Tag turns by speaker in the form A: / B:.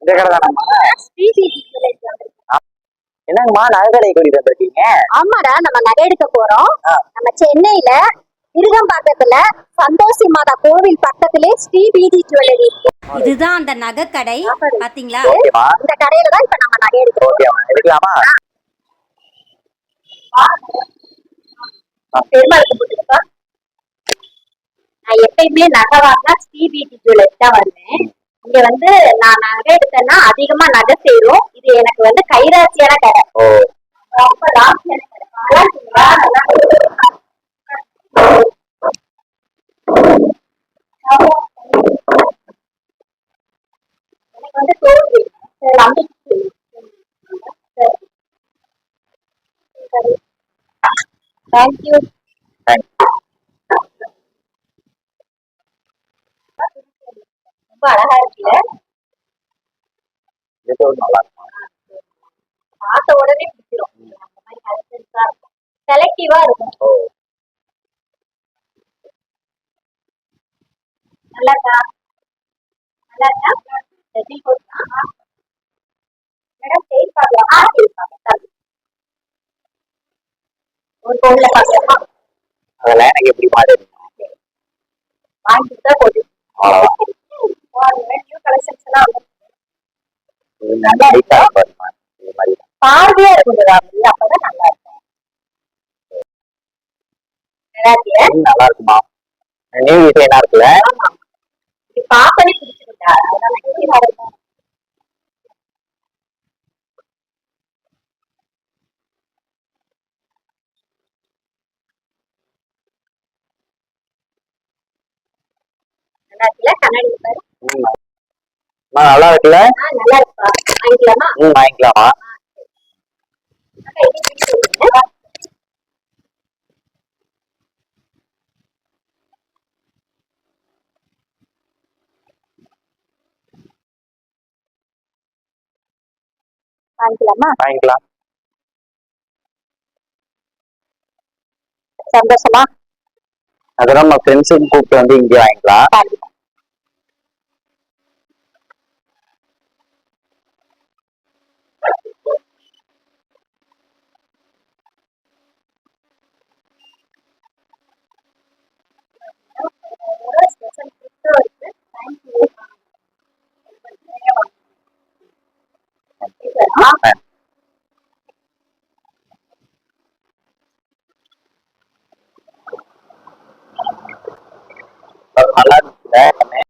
A: இந்த கடை தானம்மா? என்னங்கம்மா நகை கடைக்கு கூட்டிட்டு வந்திருக்கீங்க?
B: ஆமாடா, நம்ம நகை எடுக்க போறோம். நம்ம சென்னையில இருகம்பாக்கத்துல சந்தோஷி மாதா கோவில் பக்கத்திலே ஸ்ரீபீதி ஜுவல்லரி.
C: இதுதான் அந்த நகை கடை பாத்தீங்களா?
B: இந்த கடையில தான் இப்ப நம்ம நகை எடுக்கிறோம்.
A: எடுக்கலாமா?
B: பெருமாளுக்கு போட்டுருக்கா. நான் எப்பயுமே நகை வாங்கினா ஸ்ரீபீதி ஜுவல்லரி தான் வருவேன். இங்க வந்து நான் நகை எடுத்தேன்னா அதிகமா நகை சேரும். இது எனக்கு வந்து கைராசியான கடை. ரொம்ப ராசியான எனக்கு வந்து தோல்வி தேங்க்யூ. ரொம்ப அழகா இருக்குல்ல? பார்த்த உடனே பிடிச்சிரும். அந்த மாதிரி கலெக்ஷன்ஸா இருக்கும், செலக்டிவா இருக்கும். நல்லாக்கா நல்லாக்கா மேடம் செயின் பார்க்கலாமா? ஒரு பொருளை பார்க்கலாமா?
A: அதெல்லாம் எனக்கு எப்படி மாதிரி
B: வாங்கிட்டு தான் போட்டு நியூ கலெக்ஷன்ஸ் எல்லாம் பார்வையா இருக்கும். அப்பதான் நல்லா இருக்கும்.
A: நல்லா இருக்குமா? நியூ டிசைனா இருக்குல்ல?
B: பாப்பனே பிடிச்சிருந்தா அதனால இருக்கும். நல்லா இருக்குல்ல? கண்ணாடி பாரு.
A: நல்லா இருக்குல்ல?
B: நல்லா இருக்குப்பா. வாங்கிக்கலாமா?
A: வாங்கிக்கலாமா?
B: வாங்கிக்கலாமா?
A: வாங்கிக்கலாம்.
B: சந்தோஷமா?
A: அதெல்லாம் நம்ம ஃப்ரெண்ட்ஸுக்கு கூப்பிட்டு வந்து இங்கே வாங்கிக்கலாம்.